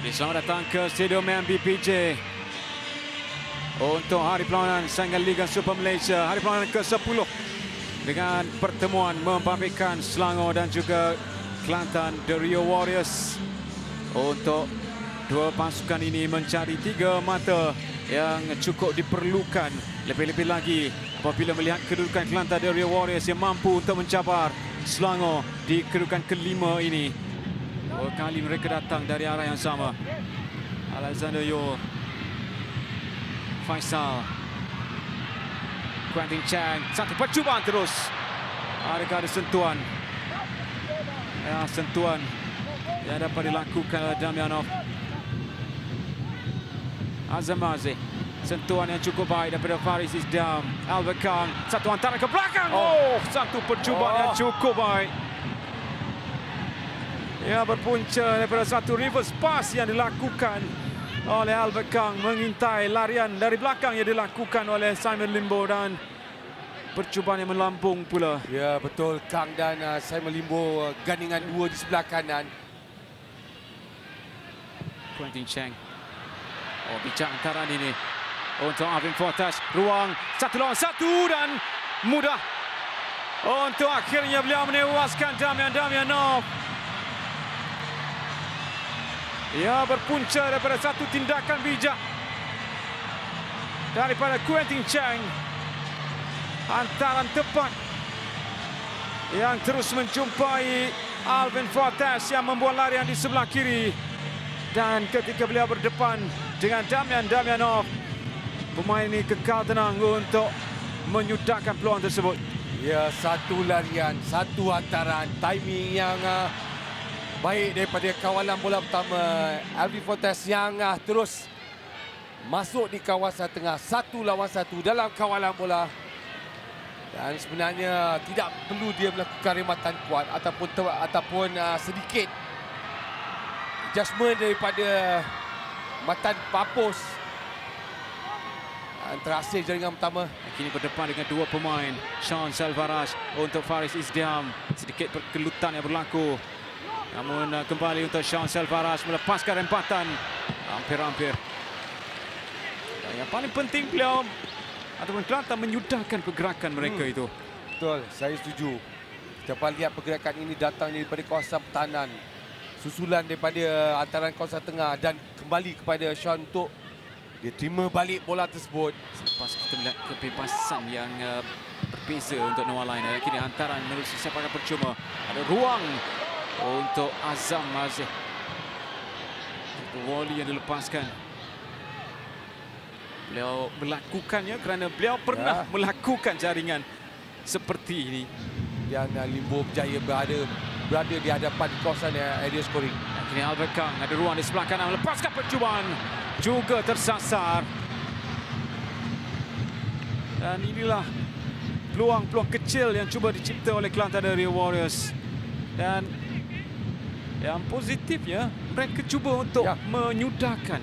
Jadi selamat datang ke Stadium MBPJ untuk hari perlawanan saingan Liga Super Malaysia, hari perlawanan ke-10 dengan pertemuan membabitkan Selangor dan juga Kelantan The Rio Warriors. Untuk dua pasukan ini mencari 3 mata yang cukup diperlukan, lebih-lebih lagi apabila melihat kedudukan Kelantan The Rio Warriors yang mampu untuk mencabar Selangor di kedudukan kelima ini. Dua kali mereka datang dari arah yang sama. Alexander Yor, Faisal, Quentin Chang, satu percubaan terus. Adakah ada sentuhan? Ya, sentuhan yang dapat dilakukan oleh Damianov. Azam Aziz, sentuhan yang cukup baik daripada Faris Isdam. Albert Kang, satu hantaran ke belakang. Satu percubaan yang cukup baik. Ya, berpunca daripada satu reverse pass yang dilakukan oleh Albert Kang, mengintai larian dari belakang yang dilakukan oleh Simon Limbo dan percubaan yang melambung pula. Ya, betul. Kang dan Simon Limbo gandingan dua di sebelah kanan. Quentin Chang. Bijak hantaran ini untuk Alvin Fortas. Ruang 1 lawan 1 dan mudah untuk akhirnya beliau menewaskan Damianov. Ya, berpunca daripada satu tindakan bijak daripada Quentin Chang. Hantaran tepat yang terus menjumpai Alvin Fortas yang membuat larian di sebelah kiri. Dan ketika beliau berdepan dengan Damianov, pemain ini kekal tenang untuk menyudahkan peluang tersebut. Ya, satu larian, satu hantaran, timing yang baik daripada kawalan bola pertama Alvin Fortas yang terus masuk di kawasan tengah, 1 lawan 1 dalam kawalan bola. Dan sebenarnya tidak perlu dia melakukan rematan kuat ataupun sedikit adjustment daripada matan papus. Terhasil jaringan pertama. Kini berdepan dengan 2 pemain, Sean Salvaraj untuk Faris Isdam. Sedikit pergelutan yang berlaku. Namun kembali untuk Sean Salvaraj melepaskan rempatan. Hampir-hampir. Dan yang paling penting beliau ataupun Kelantan menyudahkan pergerakan mereka itu. Betul, saya setuju. Kita lihat pergerakan ini datang daripada kawasan pertahanan. Susulan daripada antaran kawasan tengah dan kembali kepada Sean untuk dia terima balik bola tersebut. Selepas kita melihat kebebasan yang berbeza untuk Noah lain. Kini hantaran melalui sepakan percuma. Ada ruang untuk Azam Aziz. Volley yang dilepaskan. Beliau melakukannya kerana beliau pernah melakukan jaringan seperti ini. Dan Limbo berjaya berada di hadapan kawasan area scoring. Kini Albert Kang ada ruang di sebelah kanan melepaskan percubaan. Juga tersasar. Dan inilah peluang-peluang kecil yang cuba dicipta oleh Kelantan The Rio Warriors. Dan yang positifnya mereka cuba untuk menyudahkan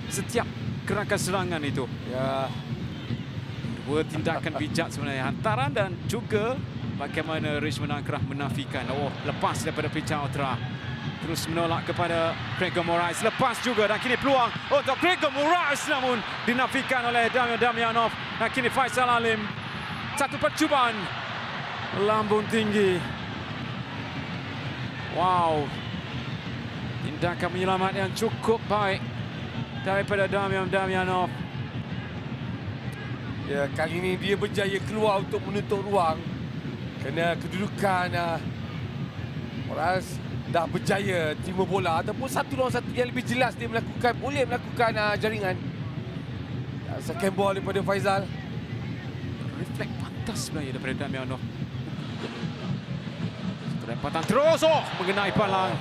setiap gerakan serangan itu. Ya. 2 tindakan bijak sebenarnya, hantaran dan juga bagaimana Richmond Akrah menafikan. Lepas daripada Pichau Ultra. Terus menolak kepada Gregor Moraes. Lepas juga dan kini peluang untuk Gregor Moraes namun dinafikan oleh Damianov. Dan kini Faisal Alim. Satu percubaan. Lambung tinggi. Wow. Tindakan menyelamat yang cukup baik daripada Damianov. Ya, kali ini dia berjaya keluar untuk menutup ruang. Kerana kedudukan Moraes dah berjaya terima bola ataupun 1 lawan 1 yang lebih jelas dia boleh melakukan jaringan. Second ball daripada Faisal. Refleks pantas sebenarnya daripada Damianov. Rempatan terus mengenai palang.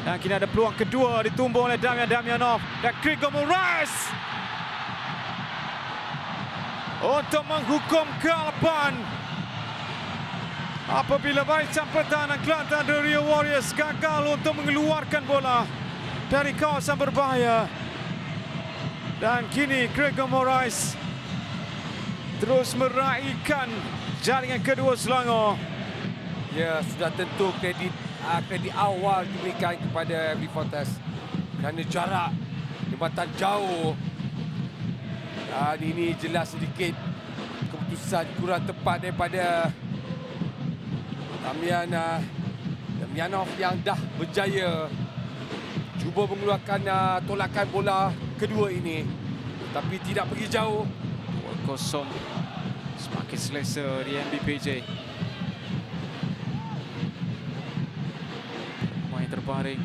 Dan kini ada peluang kedua ditumbuk oleh Damianov dan Gregor Moraes untuk menghukum kealapan. Apabila barisan pertahanan Kelantan The Rio Warriors gagal untuk mengeluarkan bola dari kawasan berbahaya. Dan kini Gregor Moraes terus meraihkan jaringan kedua Selangor. Ya, sudah tentu kredit awal diberikan kepada Alvin Fortas. kerana jarak jembatan jauh. Dan ini jelas sedikit keputusan kurang tepat daripada Damyanov yang dah berjaya cuba mengeluarkan tolakan bola kedua ini, tapi tidak pergi jauh. 2-0 semakin selesa di MBPJ. Main terbaring.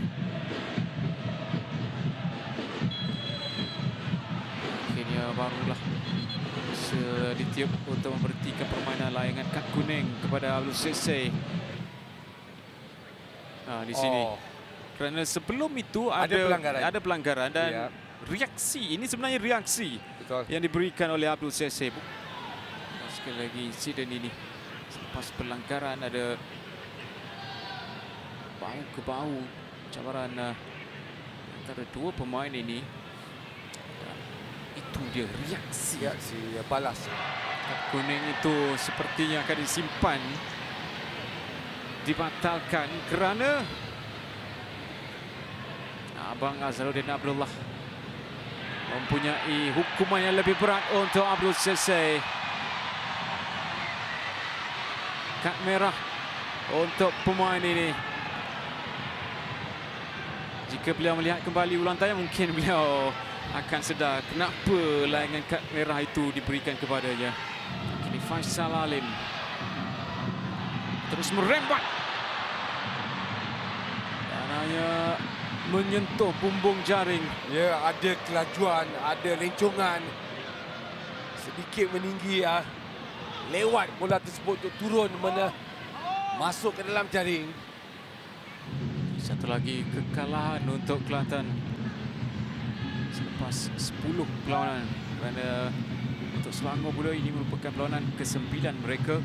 Akhirnya barulah ditiup untuk memberhentikan permainan layangan kad kuning kepada Abdul Sese. Di sini. Kerana sebelum itu ada pelanggaran dan reaksi, ini sebenarnya reaksi Betul. yang diberikan oleh Abdul Sese. Sekali lagi insiden ini selepas pelanggaran ada bau ke bau cabaran antara dua pemain ini. Dan itu dia reaksi balas. Kad kuning itu sepertinya akan disimpan, dibatalkan kerana Abang Azharuddin Abdullah mempunyai hukuman yang lebih berat untuk Abdul Sese. Kad merah untuk pemain ini. Jika beliau melihat kembali ulang tayang, mungkin beliau akan sedar kenapa layangan kad merah itu diberikan kepadanya. Kini Faisal Alim terus merembat dan hanya menyentuh bumbung jaring. Ya, ada kelajuan, ada lencongan sedikit meninggi lewat bola tersebut untuk turun masuk ke dalam jaring. Satu lagi kekalahan untuk Kelantan selepas 10 perlawanan, kerana untuk Selangor pula ini merupakan perlawanan ke-9 mereka.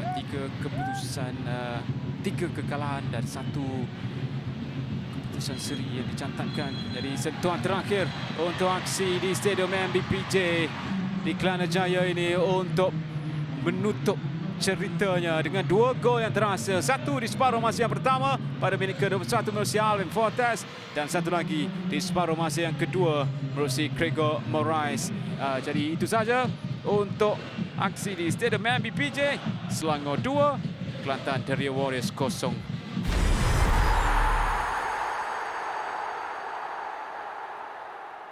3 keputusan, 3 kekalahan dan 1 keputusan seri yang dicatatkan. Jadi sentuhan terakhir untuk aksi di Stadium MBPJ di Kelana Jaya ini untuk menutup ceritanya dengan 2 gol yang terasa. 1 di separuh masa yang pertama pada minit ke-21 melalui Alvin Fortes dan 1 lagi di separuh masa yang kedua melalui Gregor Moraes. Jadi itu saja untuk aksi di Stadium MBPJ. Selangor 2, Kelantan Terrier Warriors 0.